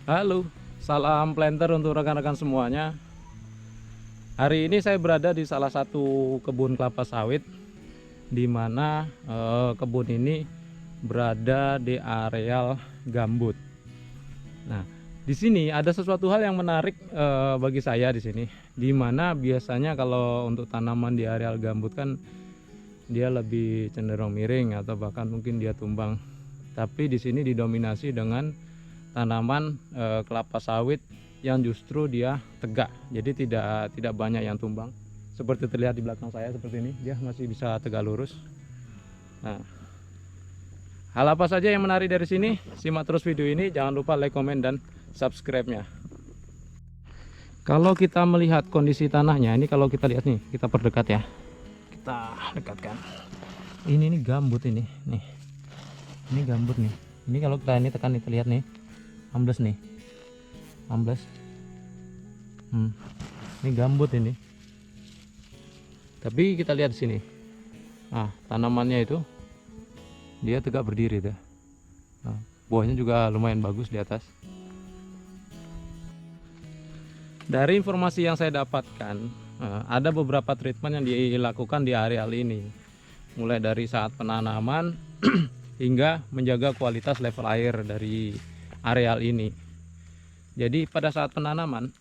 Halo, salam planter untuk rekan-rekan semuanya. Hari ini saya berada di salah satu kebun kelapa sawit, di mana kebun ini berada di areal gambut. Nah, di sini ada sesuatu hal yang menarik bagi saya di sini, di mana biasanya kalau untuk tanaman di areal gambut kan dia lebih cenderung miring atau bahkan mungkin dia tumbang. Tapi di sini didominasi dengan tanaman kelapa sawit yang justru dia tegak, jadi tidak banyak yang tumbang. Seperti terlihat di belakang saya seperti ini, dia masih bisa tegak lurus. Nah, hal apa saja yang menarik dari sini? Simak terus video ini, jangan lupa like, komen, dan subscribe-nya. Kalau kita melihat kondisi tanahnya, ini kalau kita lihat nih, kita perdekat ya, kita dekatkan. Ini gambut ini gambut nih. Ini kalau kita ini tekan, kita lihat nih, ambles nih, ambles. Ini gambut ini. Tapi kita lihat di sini, tanamannya itu dia tegak berdiri tuh. Buahnya juga lumayan bagus di atas. Dari informasi yang saya dapatkan, ada beberapa treatment yang dilakukan di areal ini, mulai dari saat penanaman hingga menjaga kualitas level air dari areal ini. Jadi pada saat penanaman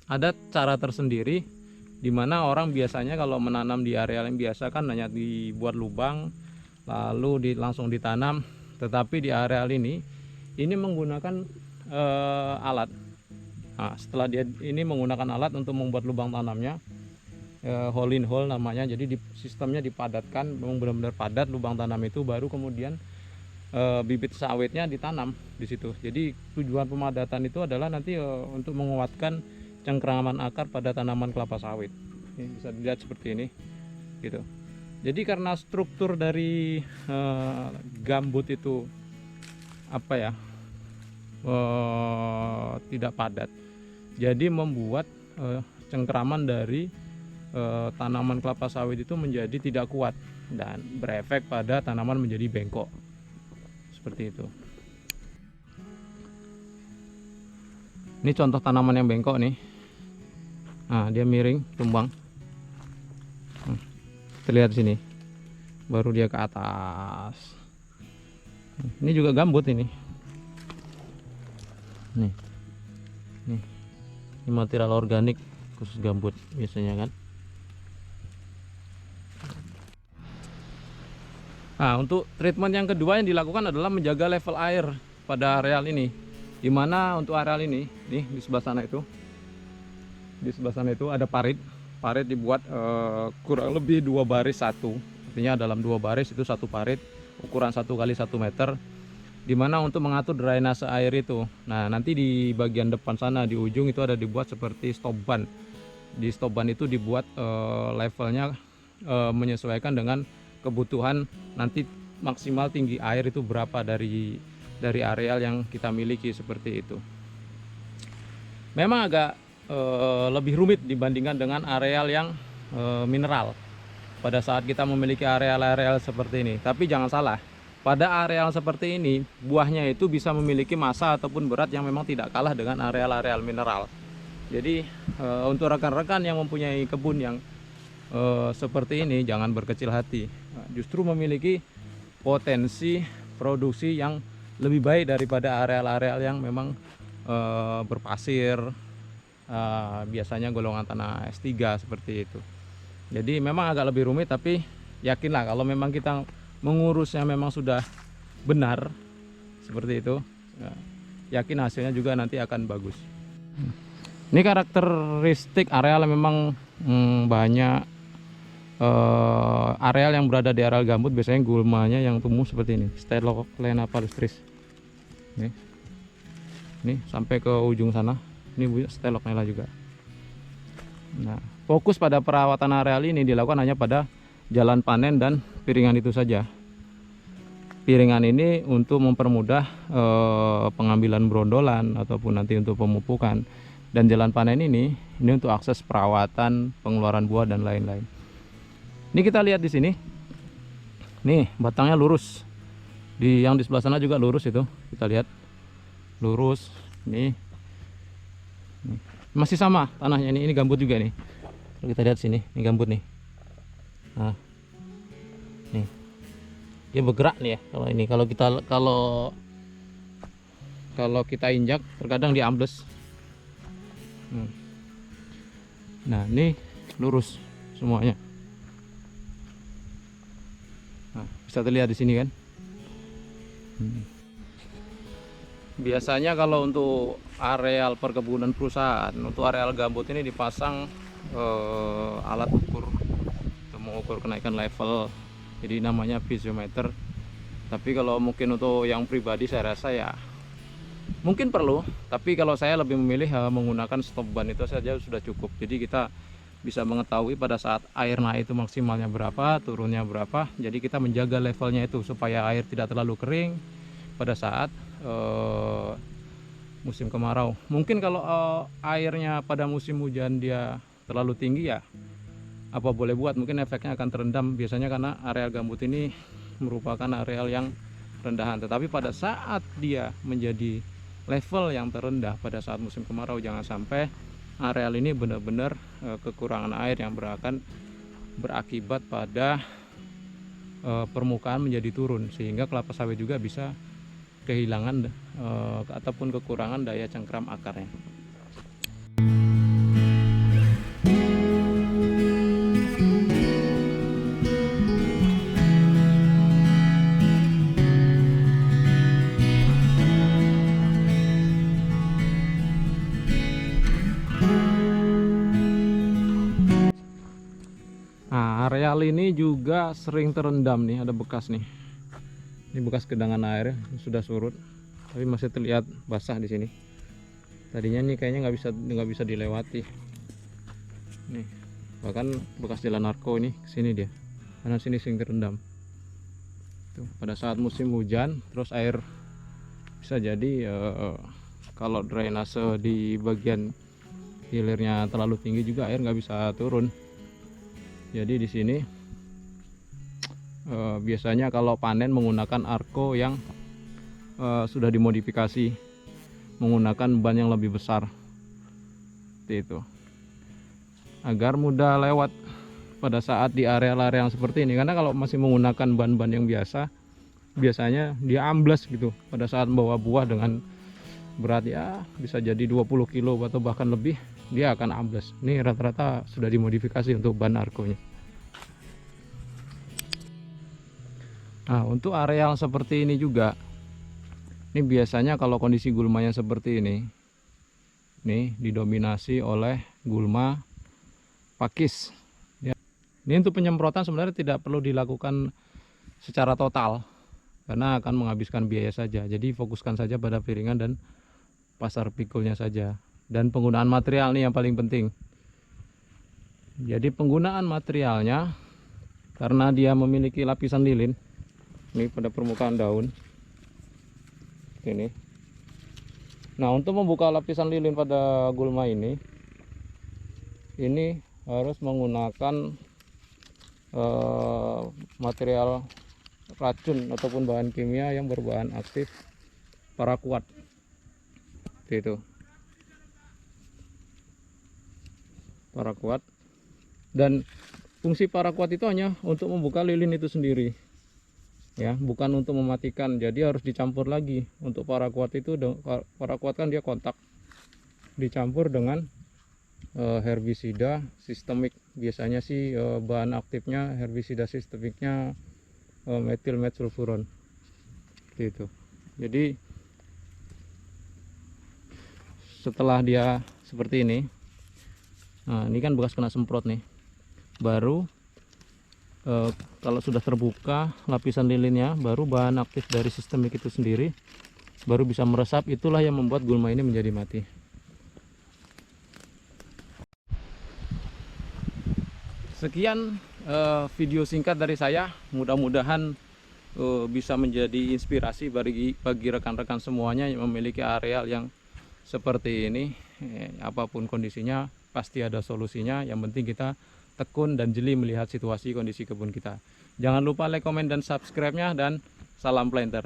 ada cara tersendiri, di mana orang biasanya kalau menanam di areal yang biasa kan hanya dibuat lubang lalu langsung ditanam. Tetapi di areal ini menggunakan alat. Nah, setelah dia ini menggunakan alat untuk membuat lubang tanamnya, hole in hole namanya. Jadi sistemnya dipadatkan, memang benar-benar padat lubang tanam itu, baru kemudian bibit sawitnya ditanam di situ. Jadi tujuan pemadatan itu adalah nanti untuk menguatkan cengkraman akar pada tanaman kelapa sawit. Ini bisa dilihat seperti ini, gitu. Jadi karena struktur dari gambut itu tidak padat, jadi membuat cengkraman dari tanaman kelapa sawit itu menjadi tidak kuat dan berefek pada tanaman menjadi bengkok. Seperti itu. Ini contoh tanaman yang bengkok nih. Nah, dia miring, tumbang. Terlihat di sini. Baru dia ke atas. Ini juga gambut ini. Nih. Ini material organik khusus gambut biasanya kan. Nah, untuk treatment yang kedua yang dilakukan adalah menjaga level air pada areal ini. Dimana untuk areal ini, nih di sebelah sana itu, ada parit. Parit dibuat kurang lebih 2 baris satu. Artinya dalam 2 baris itu satu parit, ukuran 1 kali 1 meter. Dimana untuk mengatur drainase air itu. Nah, nanti di bagian depan sana di ujung itu ada dibuat seperti stop ban. Di stop ban itu dibuat levelnya menyesuaikan dengan kebutuhan nanti maksimal tinggi air itu berapa dari areal yang kita miliki, seperti itu. Memang agak lebih rumit dibandingkan dengan areal yang mineral pada saat kita memiliki areal-areal seperti ini. Tapi jangan salah, pada areal seperti ini buahnya itu bisa memiliki massa ataupun berat yang memang tidak kalah dengan areal-areal mineral. Jadi untuk rekan-rekan yang mempunyai kebun yang seperti ini, jangan berkecil hati. Justru memiliki potensi produksi yang lebih baik daripada areal-areal yang memang berpasir, biasanya golongan tanah S3 seperti itu. Jadi memang agak lebih rumit, tapi yakinlah kalau memang kita mengurusnya memang sudah benar seperti itu, yakin hasilnya juga nanti akan bagus. Ini karakteristik areal yang memang banyak areal yang berada di areal gambut, biasanya gulmanya yang tumbuh seperti ini, Stenoklena palustris. Ini sampai ke ujung sana, ini Stenoklena juga. Nah, fokus pada perawatan areal ini dilakukan hanya pada jalan panen dan piringan itu saja. Piringan ini untuk mempermudah pengambilan brondolan ataupun nanti untuk pemupukan, dan jalan panen ini untuk akses perawatan, pengeluaran buah dan lain-lain. Ini kita lihat di sini, nih batangnya lurus. Yang di sebelah sana juga lurus itu, kita lihat lurus. Nih Nih. Masih sama tanahnya ini gambut juga nih. Kalau kita lihat sini, ini gambut nih. Nah, nih dia bergerak nih ya. Kalau ini kalau kita injak terkadang dia ambles. Nah ini lurus semuanya. Nah, bisa terlihat di sini kan. Biasanya kalau untuk areal perkebunan perusahaan, untuk areal gambut ini dipasang alat ukur untuk mengukur kenaikan level, jadi namanya piezometer. Tapi kalau mungkin untuk yang pribadi saya rasa ya mungkin perlu, tapi kalau saya lebih memilih menggunakan stop ban itu saja sudah cukup. Jadi kita bisa mengetahui pada saat air naik itu maksimalnya berapa, turunnya berapa. Jadi kita menjaga levelnya itu supaya air tidak terlalu kering pada saat musim kemarau. Mungkin kalau airnya pada musim hujan dia terlalu tinggi ya apa boleh buat, mungkin efeknya akan terendam biasanya karena areal gambut ini merupakan areal yang rendahan. Tetapi pada saat dia menjadi level yang terendah pada saat musim kemarau, jangan sampai areal ini benar-benar kekurangan air yang akan berakibat pada permukaan menjadi turun, sehingga kelapa sawit juga bisa kehilangan ataupun kekurangan daya cengkram akarnya. Nah, areal ini juga sering terendam nih, ada bekas nih. Ini bekas genangan air sudah surut, tapi masih terlihat basah di sini. Tadinya nih kayaknya nggak bisa dilewati. Nih, bahkan bekas jalan narko ini kesini dia, karena sini sering terendam. Tuh, pada saat musim hujan, terus air bisa jadi kalau drainase di bagian hilirnya terlalu tinggi juga air nggak bisa turun. Jadi di sini biasanya kalau panen menggunakan arko yang sudah dimodifikasi menggunakan ban yang lebih besar, seperti itu, agar mudah lewat pada saat di area-area yang seperti ini. Karena kalau masih menggunakan ban-ban yang biasa, biasanya dia ambles gitu pada saat membawa buah dengan berat ya bisa jadi 20 kilo atau bahkan lebih, dia akan ambles. Ini rata-rata sudah dimodifikasi untuk ban arkonya. Nah, untuk areal seperti ini juga, ini biasanya kalau kondisi gulmanya seperti ini, nih didominasi oleh gulma pakis ya. Ini untuk penyemprotan sebenarnya tidak perlu dilakukan secara total karena akan menghabiskan biaya saja. Jadi fokuskan saja pada piringan dan pasar pikulnya saja. Dan penggunaan material nih yang paling penting. Jadi penggunaan materialnya, karena dia memiliki lapisan lilin ini pada permukaan daun ini. Nah, untuk membuka lapisan lilin pada gulma ini harus menggunakan material racun ataupun bahan kimia yang berbahan aktif paraquat, itu paraquat. Dan fungsi paraquat itu hanya untuk membuka lilin itu sendiri ya, bukan untuk mematikan. Jadi harus dicampur lagi. Untuk paraquat itu, paraquat kan dia kontak, dicampur dengan herbisida sistemik. Biasanya sih bahan aktifnya herbisida sistemiknya metil metsulfuron, gitu. Jadi setelah dia seperti ini, nah ini kan bekas kena semprot nih, baru kalau sudah terbuka lapisan lilinnya, baru bahan aktif dari sistemik itu sendiri baru bisa meresap. Itulah yang membuat gulma ini menjadi mati. Sekian video singkat dari saya, mudah-mudahan bisa menjadi inspirasi bagi rekan-rekan semuanya yang memiliki areal yang seperti ini. Apapun kondisinya pasti ada solusinya, yang penting kita tekun dan jeli melihat situasi kondisi kebun kita. Jangan lupa like, komen, dan subscribe-nya, dan salam planter.